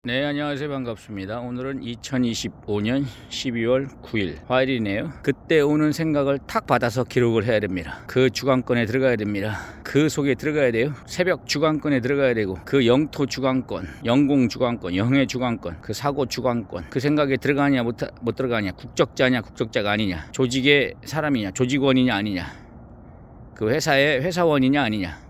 네, 안녕하세요. 반갑습니다. 오늘은 2025년 12월 9일 화요일이네요. 그때 오는 생각을 탁 받아서 기록을 해야 됩니다. 그 주관권에 들어가야 됩니다. 그 속에 들어가야 돼요. 새벽 주관권에 들어가야 되고, 그 영토 주관권, 영공 주관권, 영해 주관권, 그 사고 주관권, 그 생각에 들어가냐 못 들어가냐, 국적자냐 국적자가 아니냐, 조직의 사람이냐 조직원이냐 아니냐, 그 회사의 회사원이냐 아니냐,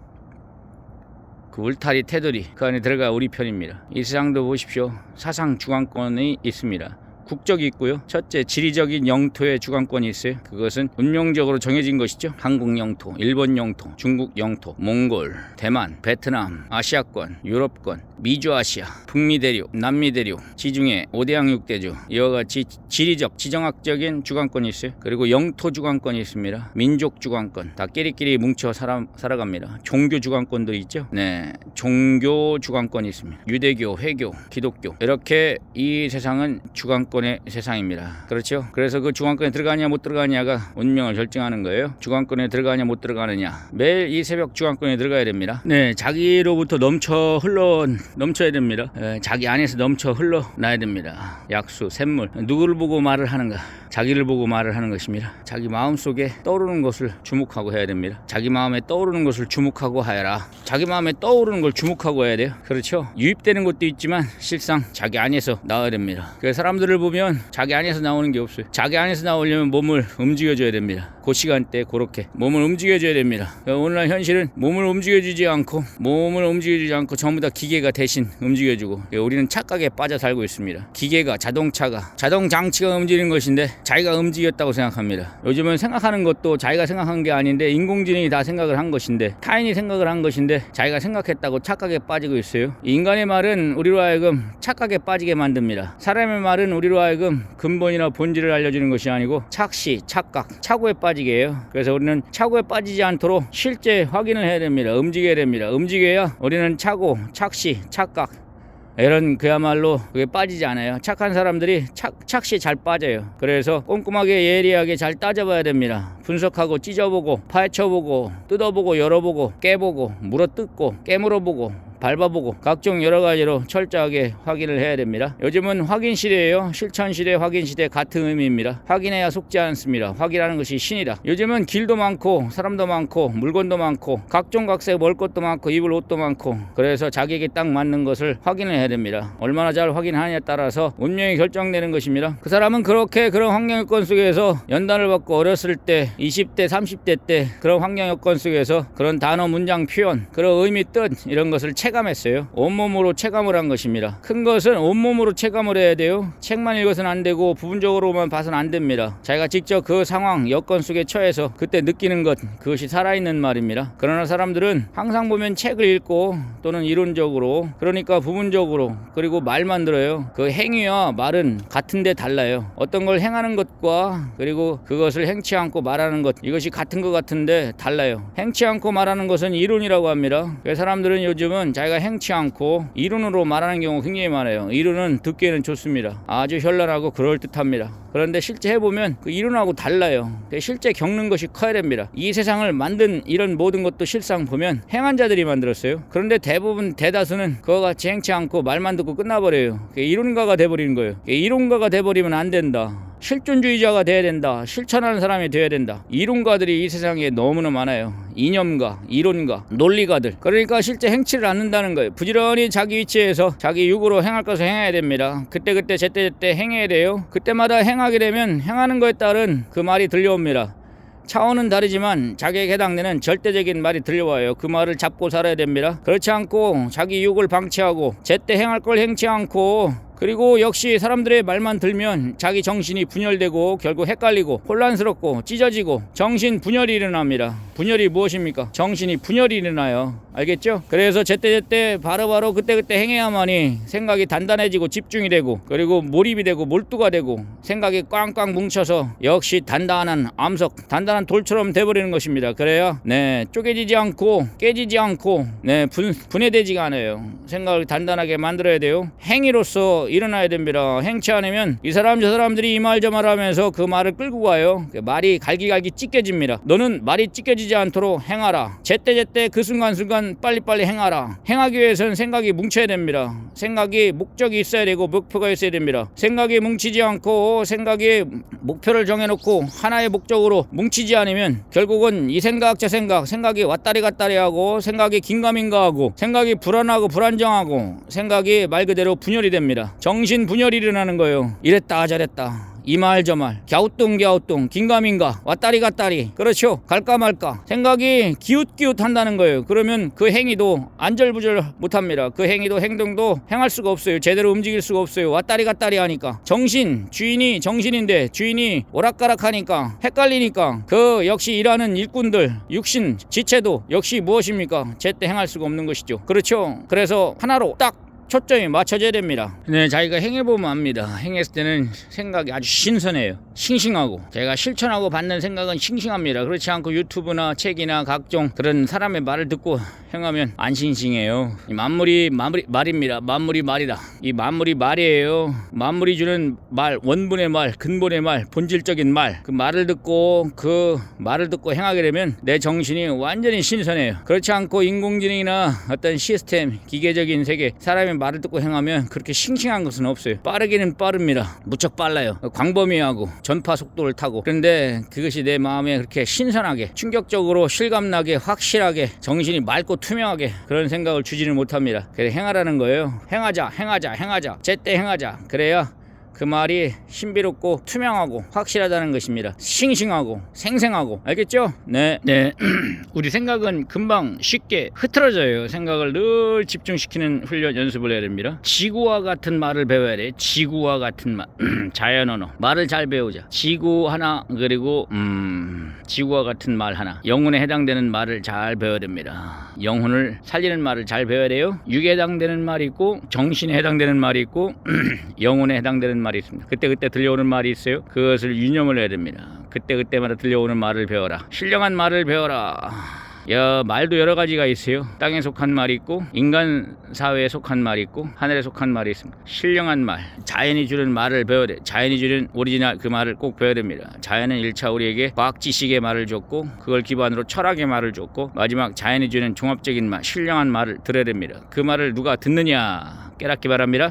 그 울타리 테두리 그 안에 들어가 우리 편입니다. 이 세상도 보십시오. 사상 주관권이 있습니다. 국적이 있고요. 첫째, 지리적인 영토의 주관권이 있어요. 그것은 운명적으로 정해진 것이죠. 한국 영토, 일본 영토, 중국 영토, 몽골, 대만, 베트남, 아시아권, 유럽권, 미주아시아, 북미 대륙, 남미 대륙, 지중해, 5대양 6대주, 이와 같이 지리적, 지정학적인 주관권이 있어요. 그리고 영토 주관권이 있습니다. 민족 주관권, 다 끼리끼리 뭉쳐 살아갑니다. 종교 주관권도 있죠. 네, 종교 주관권이 있습니다. 유대교, 회교, 기독교, 이렇게 이 세상은 주관권의 세상입니다. 그렇죠? 그래서 그 주관권에 들어가냐 못 들어가냐가 운명을 결정하는 거예요. 주관권에 들어가냐 못 들어가느냐, 매일 이 새벽 주관권에 들어가야 됩니다. 네, 자기로부터 넘쳐야 됩니다. 자기 안에서 넘쳐 흘러나야 됩니다. 약수, 샘물. 누구를 보고 말을 하는가? 자기를 보고 말을 하는 것입니다. 자기 마음속에 떠오르는 것을 주목하고 해야 됩니다. 자기 마음에 떠오르는 것을 주목하고 하여라. 자기 마음에 떠오르는 걸 주목하고 해야 돼요. 그렇죠? 유입되는 것도 있지만 실상 자기 안에서 나와야 됩니다. 그 사람들을 보면 자기 안에서 나오는 게 없어요. 자기 안에서 나오려면 몸을 움직여줘야 됩니다. 그 시간대 그렇게 몸을 움직여줘야 됩니다. 오늘날 현실은 몸을 움직여주지 않고 전부 다 기계가 대신 움직여주고, 우리는 착각에 빠져 살고 있습니다. 기계가, 자동차가, 자동장치가 움직이는 것인데 자기가 움직였다고 생각합니다. 요즘은 생각하는 것도 자기가 생각한 게 아닌데 인공지능이 다 생각을 한 것인데, 타인이 생각을 한 것인데 자기가 생각했다고 착각에 빠지고 있어요. 인간의 말은 우리로 하여금 착각에 빠지게 만듭니다. 사람의 말은 우리로 하여금 근본이나 본질을 알려주는 것이 아니고 착시, 착각, 착오에 빠지게 해요. 그래서 우리는 착오에 빠지지 않도록 실제 확인을 해야 됩니다. 움직여야 됩니다. 움직여야 우리는 착오, 착시, 착각, 이런 그야말로 그게 빠지지 않아요. 착한 사람들이 착시 잘 빠져요. 그래서 꼼꼼하게 예리하게 잘 따져봐야 됩니다. 분석하고 찢어보고 파헤쳐보고 뜯어보고 열어보고 깨보고 물어뜯고 깨물어보고 밟아보고 각종 여러가지로 철저하게 확인을 해야 됩니다. 요즘은 확인 시대예요. 실천 시대, 확인 시대 같은 의미입니다. 확인해야 속지 않습니다. 확인하는 것이 신이다. 요즘은 길도 많고 사람도 많고 물건도 많고 각종각색 먹을 것도 많고 입을 옷도 많고, 그래서 자기에게 딱 맞는 것을 확인을 해야 됩니다. 얼마나 잘 확인하느냐에 따라서 운명이 결정되는 것입니다. 그 사람은 그렇게 그런 환경 여건 속에서 연단을 받고 어렸을 때 20대 30대 때 그런 환경 여건 속에서 그런 단어, 문장, 표현, 그런 의미, 뜻 이런 것을 체감했어요. 온몸으로 체감을 한 것입니다. 큰 것은 온몸으로 체감을 해야 돼요. 책만 읽어서는 안 되고 부분적으로만 봐서는 안 됩니다. 자기가 직접 그 상황, 여건 속에 처해서 그때 느끼는 것, 그것이 살아있는 말입니다. 그러나 사람들은 항상 보면 책을 읽고 또는 이론적으로, 그러니까 부분적으로, 그리고 말만 들어요. 그 행위와 말은 같은데 달라요. 어떤 걸 행하는 것과 그리고 그것을 행치 않고 말하는 것, 이것이 같은 것 같은데 달라요. 행치 않고 말하는 것은 이론이라고 합니다. 그래서 사람들은 요즘은 자기가 행치 않고 이론으로 말하는 경우가 굉장히 많아요. 이론은 듣기에는 좋습니다. 아주 현란하고 그럴듯합니다. 그런데 실제 해보면 그 이론하고 달라요. 실제 겪는 것이 커야 됩니다. 이 세상을 만든 이런 모든 것도 실상 보면 행한 자들이 만들었어요. 그런데 대다수는 그와 같이 행치 않고 말만 듣고 끝나버려요. 이론가가 돼버리는 거예요. 이론가가 돼버리면 안 된다. 실존주의자가 돼야 된다. 실천하는 사람이 돼야 된다. 이론가들이 이 세상에 너무나 많아요. 이념가, 이론가, 논리가들. 그러니까 실제 행치를 않는다는 거예요. 부지런히 자기 위치에서 자기 육으로 행할 것을 행해야 됩니다. 그때 제때 행해야 돼요. 그때마다 행하게 되면 행하는 거에 따른 그 말이 들려옵니다. 차원은 다르지만 자기에게 해당되는 절대적인 말이 들려와요. 그 말을 잡고 살아야 됩니다. 그렇지 않고 자기 육을 방치하고 제때 행할 걸 행치 않고, 그리고 역시 사람들의 말만 들면 자기 정신이 분열되고 결국 헷갈리고 혼란스럽고 찢어지고 정신 분열이 일어납니다. 분열이 무엇입니까? 정신이 분열이 일어나요. 알겠죠? 그래서 제때 바로바로 그때 행해야만이 생각이 단단해지고 집중이 되고, 그리고 몰입이 되고 몰두가 되고 생각이 꽝꽝 뭉쳐서 역시 단단한 암석, 단단한 돌처럼 돼버리는 것입니다. 그래야 쪼개지지 않고 깨지지 않고 분해되지가 않아요. 생각을 단단하게 만들어야 돼요. 행위로서 일어나야 됩니다. 행치 않으면 이 사람 저 사람들이 이 말 저 말 하면서 그 말을 끌고 가요. 말이 갈기갈기 찢겨집니다. 너는 말이 찢겨지지 않도록 행하라. 제때 그 순간순간 빨리빨리 행하라. 행하기 위해서는 생각이 뭉쳐야 됩니다. 생각이 목적이 있어야 되고 목표가 있어야 됩니다. 생각이 뭉치지 않고 생각이 목표를 정해놓고 하나의 목적으로 뭉치지 않으면 결국은 이 생각 저 생각이 왔다리 갔다리 하고 생각이 긴가민가하고 생각이 불안하고 불안정하고 생각이 말 그대로 분열이 됩니다. 정신 분열이 일어나는 거예요. 이랬다 저랬다 이 말 저 말 갸우뚱 긴가민가 왔다리 갔다리 그렇죠. 갈까 말까 생각이 기웃기웃한다는 거예요. 그러면 그 행위도 안절부절 못합니다. 그 행위도 행동도 행할 수가 없어요. 제대로 움직일 수가 없어요. 왔다리 갔다리 하니까 주인이 정신인데 주인이 오락가락하니까 헷갈리니까 그 역시 일하는 일꾼들 육신 지체도 역시 무엇입니까? 제때 행할 수가 없는 것이죠. 그렇죠. 그래서 하나로 딱 초점이 맞춰져야 됩니다. 네, 자기가 행해보면 압니다. 행했을 때는 생각이 아주 신선해요. 싱싱하고 제가 실천하고 받는 생각은 싱싱합니다. 그렇지 않고 유튜브나 책이나 각종 그런 사람의 말을 듣고 행하면 안 싱싱해요. 이 만물이 말입니다. 만물이 말이다. 이 만물이 말이에요. 만물이 주는 말, 원분의 말, 근본의 말, 본질적인 말. 그 말을 듣고 행하게 되면 내 정신이 완전히 신선해요. 그렇지 않고 인공지능이나 어떤 시스템, 기계적인 세계, 사람의 말을 듣고 행하면 그렇게 싱싱한 것은 없어요. 빠르기는 빠릅니다. 무척 빨라요. 광범위하고 전파 속도를 타고. 그런데 그것이 내 마음에 그렇게 신선하게 충격적으로 실감나게 확실하게 정신이 맑고 투명하게 그런 생각을 주지는 못합니다. 그래 행하라는 거예요. 행하자 제때 행하자. 그래야 그 말이 신비롭고 투명하고 확실하다는 것입니다. 싱싱하고 생생하고. 알겠죠? 네. 우리 생각은 금방 쉽게 흐트러져요. 생각을 늘 집중시키는 훈련 연습을 해야 됩니다. 지구와 같은 말을 배워야 돼. 지구와 같은 말. 자연 언어. 말을 잘 배우자. 지구 하나 그리고 지구와 같은 말 하나. 영혼에 해당되는 말을 잘 배워야 됩니다. 영혼을 살리는 말을 잘 배워야 돼요. 육에 해당되는 말이 있고 정신에 해당되는 말이 있고 영혼에 해당되는 말이 있습니다. 그때 들려오는 말이 있어요. 그것을 유념을 해야 됩니다. 그때마다 들려오는 말을 배워라. 신령한 말을 배워라. 말도 여러 가지가 있어요. 땅에 속한 말이 있고 인간 사회에 속한 말이 있고 하늘에 속한 말이 있습니다. 신령한 말, 자연이 주는 말을 배워야 돼. 자연이 주는 오리지널 그 말을 꼭 배워야 됩니다. 자연은 1차 우리에게 과학 지식의 말을 줬고 그걸 기반으로 철학의 말을 줬고 마지막 자연이 주는 종합적인 말, 신령한 말을 들어야 됩니다. 그 말을 누가 듣느냐 깨닫기 바랍니다.